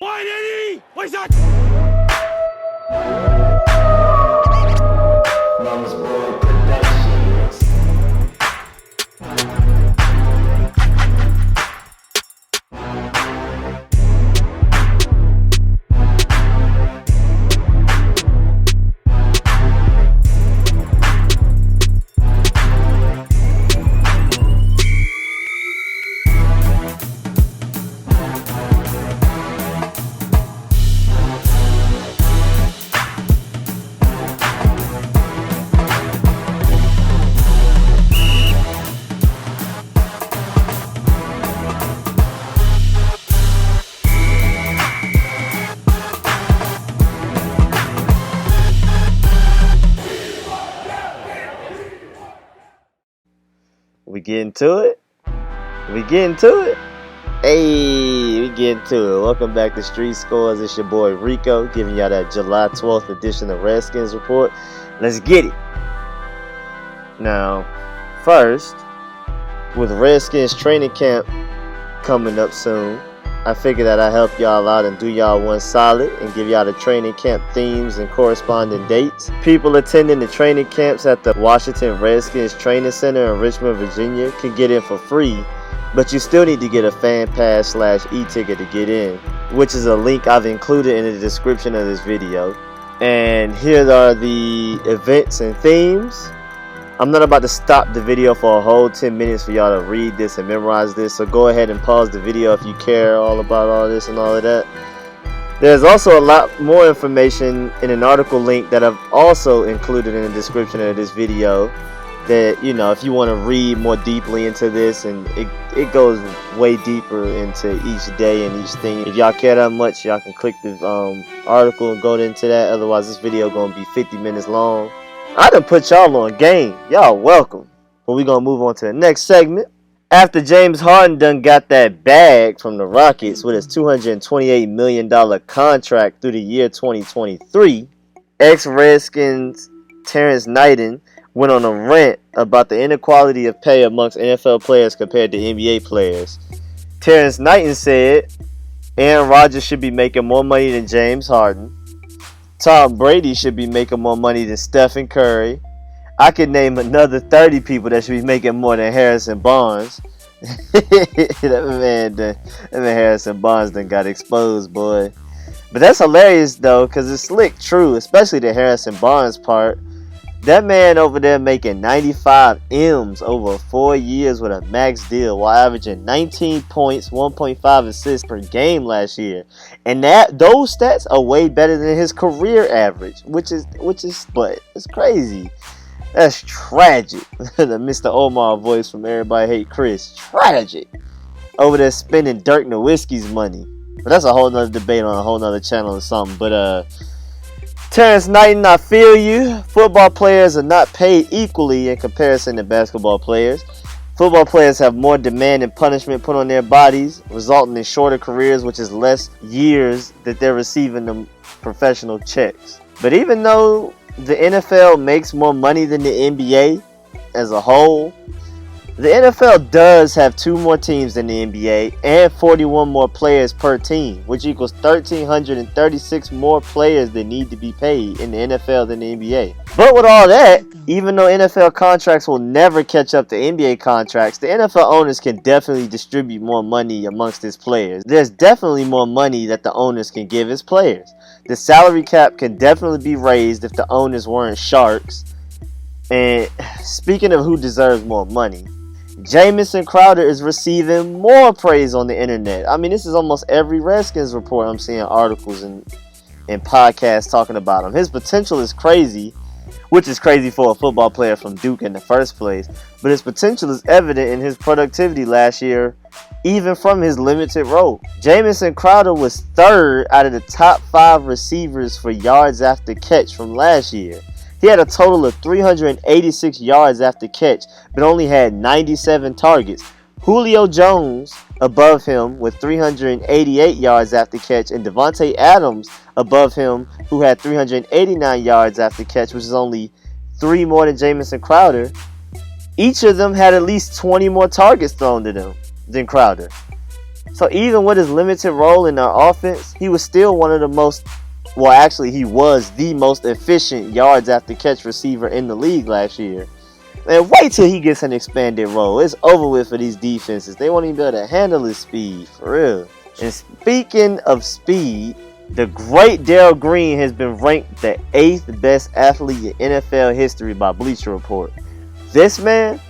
Mama's Boy Productions. We getting to it? We getting to it? Hey, we getting to it. Welcome back to Street Scores. It's your boy Rico, giving y'all that July 12th edition of Redskins Report. Let's get it. Now, first, with Redskins Training Camp coming up soon, I figured that I'd help y'all out and do y'all one solid and give y'all the training camp themes and corresponding dates. People attending the training camps at the Washington Redskins Training Center in Richmond, Virginia can get in for free, but you still need to get a fan pass / e-ticket to get in, which is a link I've included in the description of this video. And here are the events and themes. I'm not about to stop the video for a whole 10 minutes for y'all to read this and memorize this, so go ahead and pause the video if you care all about all this and all of that. There's also a lot more information in an article link that I've also included in the description of this video that, you know, if you want to read more deeply into this, and it goes way deeper into each day and each thing. If y'all care that much, y'all can click the article and go into that. Otherwise, this video gonna be 50 minutes long. I done put y'all on game. Y'all welcome. But we gonna move on to the next segment. After James Harden done got that bag from the Rockets with his $228 million contract through the year 2023, ex-Redskins Terrence Knighton went on a rant about the inequality of pay amongst NFL players compared to NBA players. Terrence Knighton said Aaron Rodgers should be making more money than James Harden. Tom Brady should be making more money than Stephen Curry. I could name another 30 people that should be making more than Harrison Barnes. that man Harrison Barnes done got exposed, boy. But that's hilarious, though, because it's slick true, especially the Harrison Barnes part. That man over there making 95 M's over 4 years with a max deal while averaging 19 points, 1.5 assists per game last year. And those stats are way better than his career average, which is but it's crazy. That's tragic. The Mr. Omar voice from Everybody Hate Chris. Tragic. Over there spending Dirk Nowitzki's money. But that's a whole nother debate on a whole nother channel or something. But Terrence Knighton, I feel you. Football players are not paid equally in comparison to basketball players. Football players have more demand and punishment put on their bodies, resulting in shorter careers, which is less years that they're receiving them professional checks. But even though the NFL makes more money than the NBA as a whole, the NFL does have 2 more teams than the NBA and 41 more players per team, which equals 1,336 more players that need to be paid in the NFL than the NBA. But with all that, even though NFL contracts will never catch up to NBA contracts, the NFL owners can definitely distribute more money amongst its players. There's definitely more money that the owners can give its players. The salary cap can definitely be raised if the owners weren't sharks. And speaking of who deserves more money, Jamison Crowder is receiving more praise on the internet. I mean, this is almost every Redskins report I'm seeing articles and podcasts talking about him. His potential is crazy, which is crazy for a football player from Duke in the first place. But his potential is evident in his productivity last year, even from his limited role. Jamison Crowder was 3rd out of the top 5 receivers for yards after catch from last year. He had a total of 386 yards after catch, but only had 97 targets. Julio Jones above him with 388 yards after catch, and Devontae Adams above him, who had 389 yards after catch, which is only 3 more than Jamison Crowder. Each of them had at least 20 more targets thrown to them than Crowder. So even with his limited role in our offense, he was still one of the most, well, actually, he was the most efficient yards after catch receiver in the league last year. And wait till he gets an expanded role. It's over with for these defenses. They won't even be able to handle his speed, for real. And speaking of speed, the great Darrell Green has been ranked the 8th best athlete in NFL history by Bleacher Report. This man,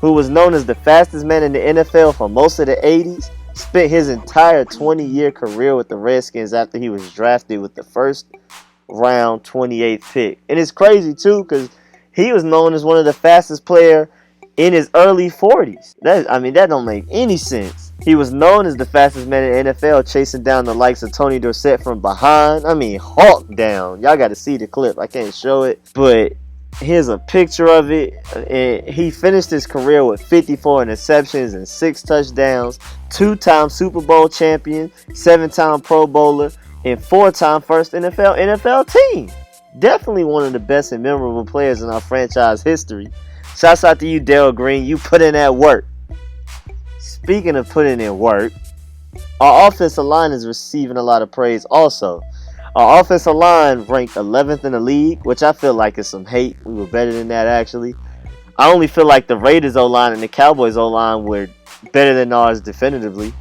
who was known as the fastest man in the NFL for most of the 80s, spent his entire 20-year career with the Redskins after he was drafted with the first round 28th pick. And it's crazy too, because he was known as one of the fastest players in his early 40s. That don't make any sense. He was known as the fastest man in the NFL, chasing down the likes of Tony Dorsett from behind. Hawk down. Y'all got to see the clip. I can't show it, but here's a picture of it. And he finished his career with 54 interceptions and 6 touchdowns, 2-time Super Bowl champion, 7-time Pro Bowler, and 4-time first NFL team. Definitely one of the best and memorable players in our franchise history. Shouts out to you, Darrell Green. You put in that work. Speaking of putting in work, our offensive line is receiving a lot of praise also. Our offensive line ranked 11th in the league, which I feel like is some hate. We were better than that, actually. I only feel like the Raiders O-line and the Cowboys O-line were better than ours definitively.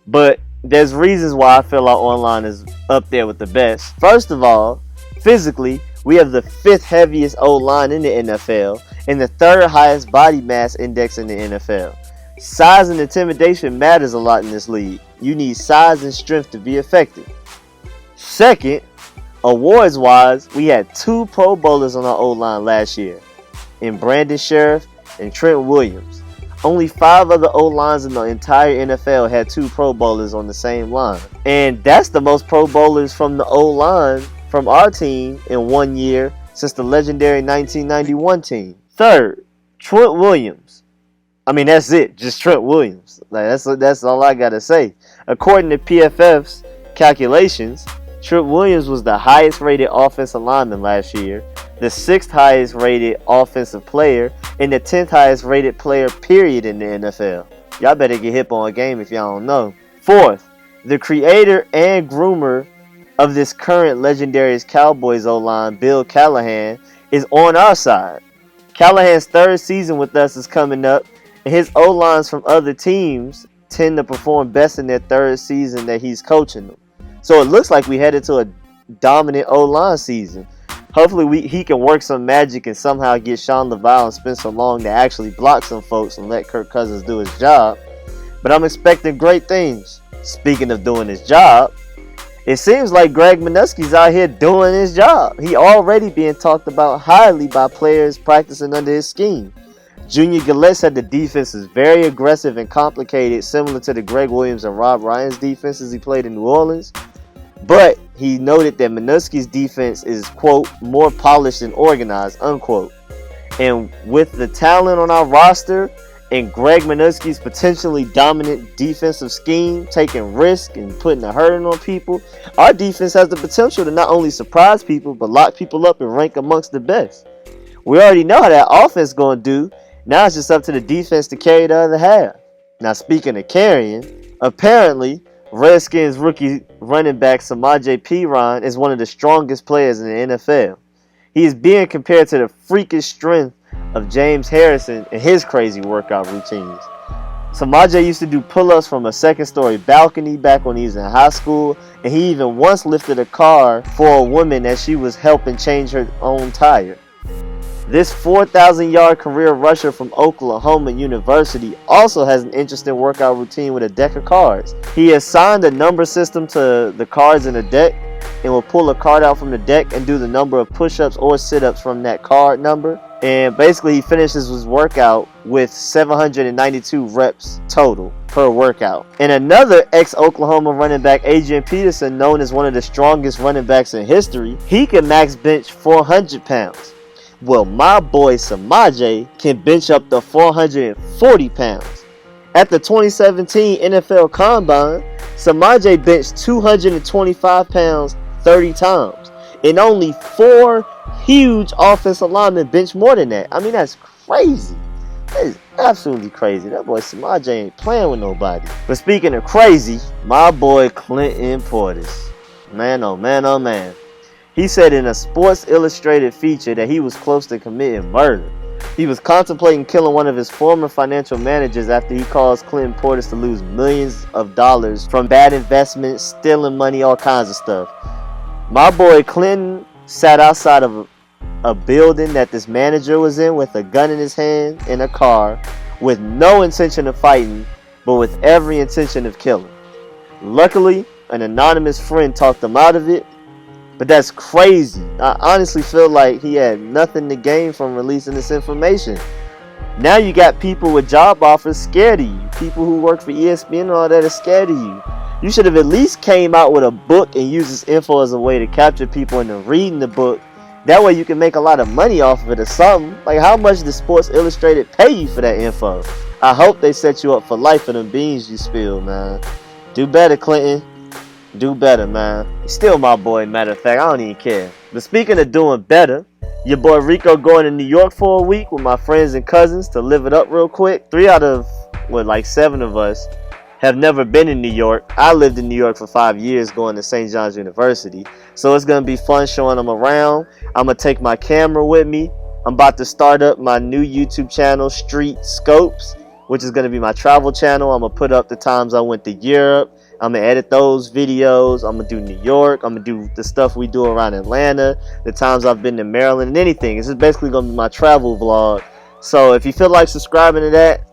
But there's reasons why I feel our O-line is up there with the best. First of all, physically, we have the 5th heaviest O-line in the NFL and the 3rd highest body mass index in the NFL. Size and intimidation matters a lot in this league. You need size and strength to be effective. Second, awards-wise, we had 2 Pro Bowlers on our O-line last year, in Brandon Sheriff and Trent Williams. Only 5 other O-lines in the entire NFL had 2 Pro Bowlers on the same line. And that's the most Pro Bowlers from the O-line from our team in 1 year since the legendary 1991 team. Third, Trent Williams. That's it. Just Trent Williams. That's all I got to say. According to PFF's calculations, Trent Williams was the highest rated offensive lineman last year, the 6th highest rated offensive player, and the 10th highest rated player period in the NFL. Y'all better get hip on a game if y'all don't know. Fourth, the creator and groomer of this current legendary Cowboys O-line, Bill Callahan, is on our side. Callahan's 3rd season with us is coming up, and his O-lines from other teams tend to perform best in their 3rd season that he's coaching them. So it looks like we headed to a dominant O-line season. Hopefully he can work some magic and somehow get Sean LaValle and Spencer Long to actually block some folks and let Kirk Cousins do his job. But I'm expecting great things. Speaking of doing his job, it seems like Greg Minuski's out here doing his job. He already being talked about highly by players practicing under his scheme. Junior Gillette said the defense is very aggressive and complicated, similar to the Greg Williams and Rob Ryan's defenses he played in New Orleans. But he noted that Minuski's defense is, quote, more polished and organized, unquote. And with the talent on our roster and Greg Minuski's potentially dominant defensive scheme, taking risk and putting a hurting on people, our defense has the potential to not only surprise people, but lock people up and rank amongst the best. We already know how that offense is going to do. Now it's just up to the defense to carry the other half. Now, speaking of carrying, apparently, Redskins rookie running back Samaje Perine is one of the strongest players in the NFL. He is being compared to the freakish strength of James Harrison and his crazy workout routines. Samaje used to do pull-ups from a second-story balcony back when he was in high school, and he even once lifted a car for a woman as she was helping change her own tire. This 4,000-yard career rusher from Oklahoma University also has an interesting workout routine with a deck of cards. He assigned a number system to the cards in the deck and will pull a card out from the deck and do the number of push-ups or sit-ups from that card number. And basically he finishes his workout with 792 reps total per workout. And another ex-Oklahoma running back, Adrian Peterson, known as one of the strongest running backs in history, he can max bench 400 pounds. Well, my boy Samaje can bench up to 440 pounds. At the 2017 NFL Combine, Samaje benched 225 pounds 30 times. And only 4 huge offensive linemen bench more than that. That's crazy. That is Absolutely crazy. That boy Samaje ain't playing with nobody. But speaking of crazy, my boy Clinton Portis. Man, oh man, oh man. He said in a Sports Illustrated feature that he was close to committing murder. He was contemplating killing one of his former financial managers after he caused Clinton Portis to lose millions of dollars from bad investments, stealing money, all kinds of stuff. My boy Clinton sat outside of a building that this manager was in with a gun in his hand in a car with no intention of fighting, but with every intention of killing. Luckily, an anonymous friend talked him out of it, but that's crazy. I honestly feel like he had nothing to gain from releasing this information. Now you got people with job offers scared of you. People who work for ESPN and all that are scared of you. You should have at least came out with a book and used this info as a way to capture people into reading the book. That way you can make a lot of money off of it or something. Like, how much did Sports Illustrated pay you for that info? I hope they set you up for life for them beans you spill, man. Do better, Clinton. Do better, man. He's still my boy, matter of fact. I don't even care. But speaking of doing better, your boy Rico going to New York for a week with my friends and cousins to live it up real quick. 3 out of, like 7 of us have never been in New York. I lived in New York for 5 years going to St. John's University. So it's going to be fun showing them around. I'm going to take my camera with me. I'm about to start up my new YouTube channel, Street Scopes, which is going to be my travel channel. I'm going to put up the times I went to Europe. I'm going to edit those videos. I'm going to do New York. I'm going to do the stuff we do around Atlanta, the times I've been to Maryland, and anything. This is basically going to be my travel vlog. So if you feel like subscribing to that,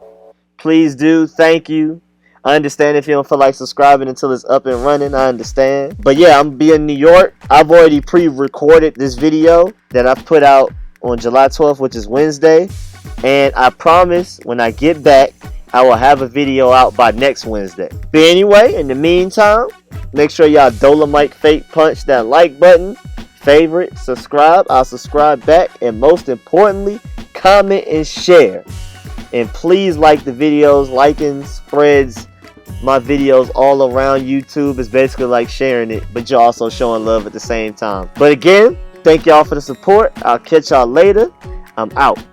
please do. Thank you. I understand if you don't feel like subscribing until it's up and running. I understand. But yeah, I'm going to be in New York. I've already pre-recorded this video that I put out on July 12th, which is Wednesday. And I promise when I get back, I will have a video out by next Wednesday. But anyway, in the meantime, make sure y'all Dolemite fake punch that like button, favorite, subscribe. I'll subscribe back. And most importantly, comment and share. And please like the videos. Liking spreads my videos all around YouTube. Is basically like sharing it, but you're also showing love at the same time. But again, thank y'all for the support. I'll catch y'all later. I'm out.